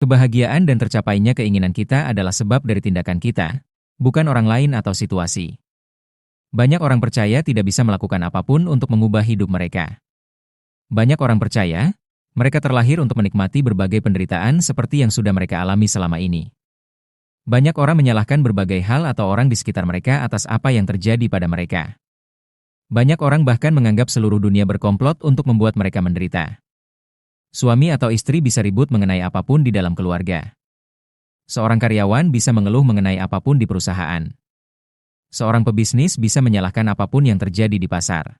Kebahagiaan dan tercapainya keinginan kita adalah sebab dari tindakan kita, bukan orang lain atau situasi. Banyak orang percaya tidak bisa melakukan apapun untuk mengubah hidup mereka. Banyak orang percaya, mereka terlahir untuk menikmati berbagai penderitaan seperti yang sudah mereka alami selama ini. Banyak orang menyalahkan berbagai hal atau orang di sekitar mereka atas apa yang terjadi pada mereka. Banyak orang bahkan menganggap seluruh dunia berkomplot untuk membuat mereka menderita. Suami atau istri bisa ribut mengenai apapun di dalam keluarga. Seorang karyawan bisa mengeluh mengenai apapun di perusahaan. Seorang pebisnis bisa menyalahkan apapun yang terjadi di pasar.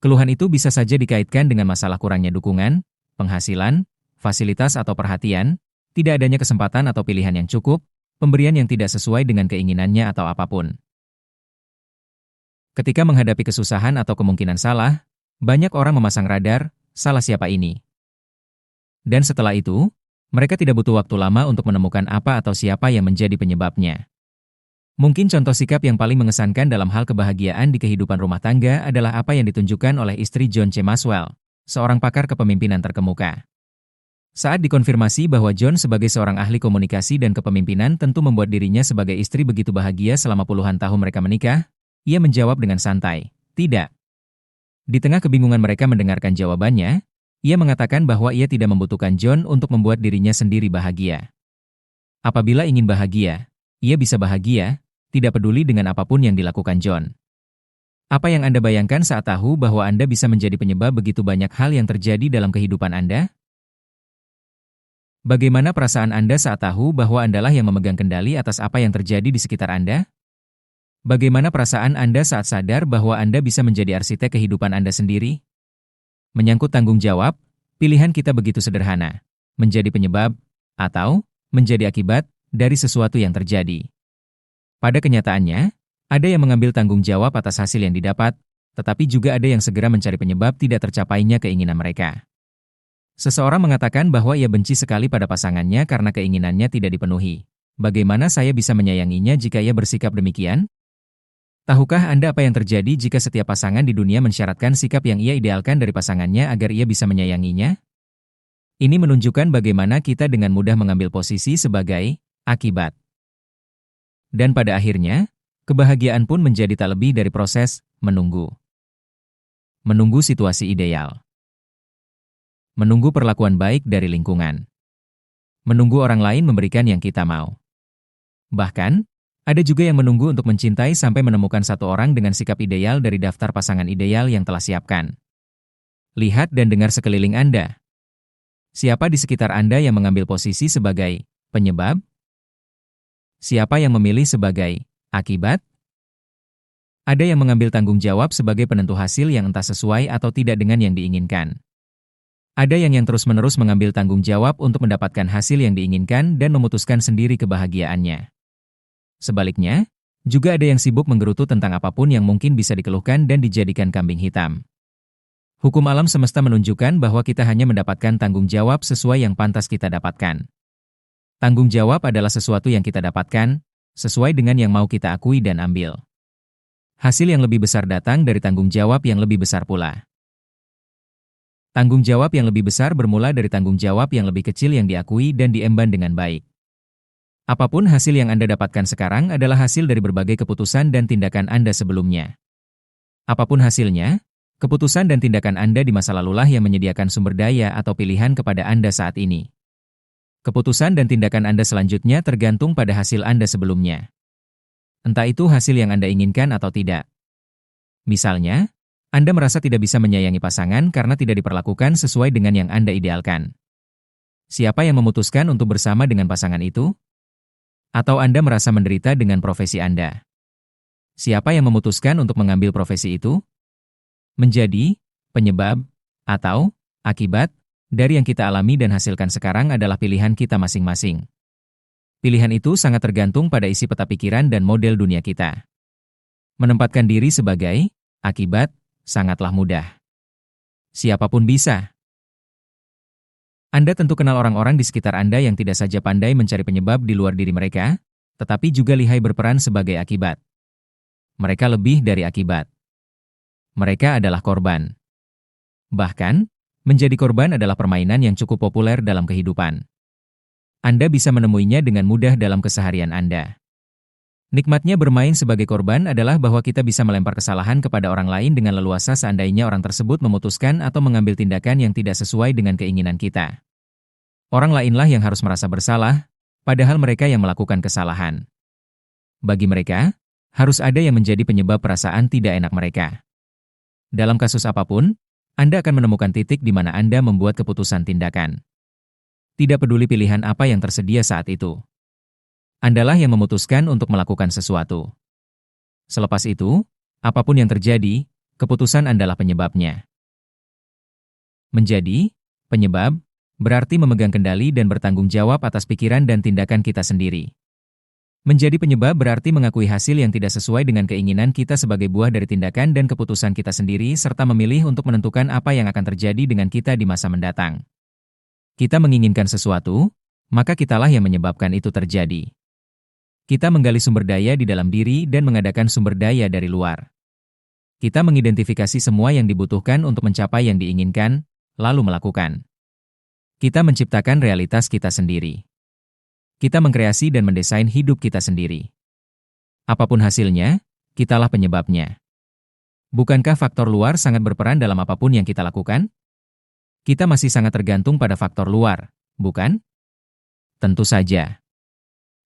Keluhan itu bisa saja dikaitkan dengan masalah kurangnya dukungan, penghasilan, fasilitas atau perhatian, tidak adanya kesempatan atau pilihan yang cukup, pemberian yang tidak sesuai dengan keinginannya atau apapun. Ketika menghadapi kesusahan atau kemungkinan salah, banyak orang memasang radar, salah siapa ini? Dan setelah itu, mereka tidak butuh waktu lama untuk menemukan apa atau siapa yang menjadi penyebabnya. Mungkin contoh sikap yang paling mengesankan dalam hal kebahagiaan di kehidupan rumah tangga adalah apa yang ditunjukkan oleh istri John C. Maxwell, seorang pakar kepemimpinan terkemuka. Saat dikonfirmasi bahwa John sebagai seorang ahli komunikasi dan kepemimpinan tentu membuat dirinya sebagai istri begitu bahagia selama puluhan tahun mereka menikah, ia menjawab dengan santai, "Tidak." Di tengah kebingungan mereka mendengarkan jawabannya, ia mengatakan bahwa ia tidak membutuhkan John untuk membuat dirinya sendiri bahagia. Apabila ingin bahagia, ia bisa bahagia, tidak peduli dengan apapun yang dilakukan John. Apa yang Anda bayangkan saat tahu bahwa Anda bisa menjadi penyebab begitu banyak hal yang terjadi dalam kehidupan Anda? Bagaimana perasaan Anda saat tahu bahwa Andalah yang memegang kendali atas apa yang terjadi di sekitar Anda? Bagaimana perasaan Anda saat sadar bahwa Anda bisa menjadi arsitek kehidupan Anda sendiri? Menyangkut tanggung jawab, pilihan kita begitu sederhana, menjadi penyebab, atau menjadi akibat dari sesuatu yang terjadi. Pada kenyataannya, ada yang mengambil tanggung jawab atas hasil yang didapat, tetapi juga ada yang segera mencari penyebab tidak tercapainya keinginan mereka. Seseorang mengatakan bahwa ia benci sekali pada pasangannya karena keinginannya tidak dipenuhi. Bagaimana saya bisa menyayanginya jika ia bersikap demikian? Tahukah Anda apa yang terjadi jika setiap pasangan di dunia mensyaratkan sikap yang ia idealkan dari pasangannya agar ia bisa menyayanginya? Ini menunjukkan bagaimana kita dengan mudah mengambil posisi sebagai akibat. Dan pada akhirnya, kebahagiaan pun menjadi tak lebih dari proses menunggu. Menunggu situasi ideal. Menunggu perlakuan baik dari lingkungan. Menunggu orang lain memberikan yang kita mau. Bahkan, ada juga yang menunggu untuk mencintai sampai menemukan satu orang dengan sikap ideal dari daftar pasangan ideal yang telah siapkan. Lihat dan dengar sekeliling Anda. Siapa di sekitar Anda yang mengambil posisi sebagai penyebab? Siapa yang memilih sebagai akibat? Ada yang mengambil tanggung jawab sebagai penentu hasil yang entah sesuai atau tidak dengan yang diinginkan. Ada yang terus-menerus mengambil tanggung jawab untuk mendapatkan hasil yang diinginkan dan memutuskan sendiri kebahagiaannya. Sebaliknya, juga ada yang sibuk menggerutu tentang apapun yang mungkin bisa dikeluhkan dan dijadikan kambing hitam. Hukum alam semesta menunjukkan bahwa kita hanya mendapatkan tanggung jawab sesuai yang pantas kita dapatkan. Tanggung jawab adalah sesuatu yang kita dapatkan, sesuai dengan yang mau kita akui dan ambil. Hasil yang lebih besar datang dari tanggung jawab yang lebih besar pula. Tanggung jawab yang lebih besar bermula dari tanggung jawab yang lebih kecil yang diakui dan diemban dengan baik. Apapun hasil yang Anda dapatkan sekarang adalah hasil dari berbagai keputusan dan tindakan Anda sebelumnya. Apapun hasilnya, keputusan dan tindakan Anda di masa lalulah yang menyediakan sumber daya atau pilihan kepada Anda saat ini. Keputusan dan tindakan Anda selanjutnya tergantung pada hasil Anda sebelumnya. Entah itu hasil yang Anda inginkan atau tidak. Misalnya, Anda merasa tidak bisa menyayangi pasangan karena tidak diperlakukan sesuai dengan yang Anda idealkan. Siapa yang memutuskan untuk bersama dengan pasangan itu? Atau Anda merasa menderita dengan profesi Anda? Siapa yang memutuskan untuk mengambil profesi itu? Menjadi penyebab atau akibat dari yang kita alami dan hasilkan sekarang adalah pilihan kita masing-masing. Pilihan itu sangat tergantung pada isi peta pikiran dan model dunia kita. Menempatkan diri sebagai akibat sangatlah mudah. Siapapun bisa. Anda tentu kenal orang-orang di sekitar Anda yang tidak saja pandai mencari penyebab di luar diri mereka, tetapi juga lihai berperan sebagai akibat. Mereka lebih dari akibat. Mereka adalah korban. Bahkan, menjadi korban adalah permainan yang cukup populer dalam kehidupan. Anda bisa menemuinya dengan mudah dalam keseharian Anda. Nikmatnya bermain sebagai korban adalah bahwa kita bisa melempar kesalahan kepada orang lain dengan leluasa seandainya orang tersebut memutuskan atau mengambil tindakan yang tidak sesuai dengan keinginan kita. Orang lainlah yang harus merasa bersalah, padahal mereka yang melakukan kesalahan. Bagi mereka, harus ada yang menjadi penyebab perasaan tidak enak mereka. Dalam kasus apapun, Anda akan menemukan titik di mana Anda membuat keputusan tindakan. Tidak peduli pilihan apa yang tersedia saat itu. Andalah yang memutuskan untuk melakukan sesuatu. Selepas itu, apapun yang terjadi, keputusan Andalah penyebabnya. Menjadi penyebab berarti memegang kendali dan bertanggung jawab atas pikiran dan tindakan kita sendiri. Menjadi penyebab berarti mengakui hasil yang tidak sesuai dengan keinginan kita sebagai buah dari tindakan dan keputusan kita sendiri serta memilih untuk menentukan apa yang akan terjadi dengan kita di masa mendatang. Kita menginginkan sesuatu, maka kitalah yang menyebabkan itu terjadi. Kita menggali sumber daya di dalam diri dan mengadakan sumber daya dari luar. Kita mengidentifikasi semua yang dibutuhkan untuk mencapai yang diinginkan, lalu melakukan. Kita menciptakan realitas kita sendiri. Kita mengkreasi dan mendesain hidup kita sendiri. Apapun hasilnya, kitalah penyebabnya. Bukankah faktor luar sangat berperan dalam apapun yang kita lakukan? Kita masih sangat tergantung pada faktor luar, bukan? Tentu saja.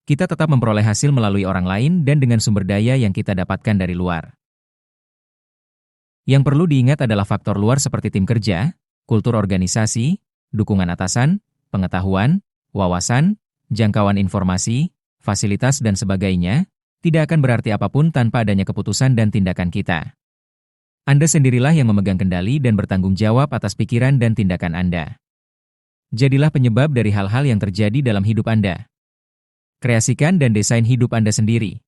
Kita tetap memperoleh hasil melalui orang lain dan dengan sumber daya yang kita dapatkan dari luar. Yang perlu diingat adalah faktor luar seperti tim kerja, kultur organisasi, dukungan atasan, pengetahuan, wawasan, jangkauan informasi, fasilitas dan sebagainya, tidak akan berarti apapun tanpa adanya keputusan dan tindakan kita. Anda sendirilah yang memegang kendali dan bertanggung jawab atas pikiran dan tindakan Anda. Jadilah penyebab dari hal-hal yang terjadi dalam hidup Anda. Kreasikan dan desain hidup Anda sendiri.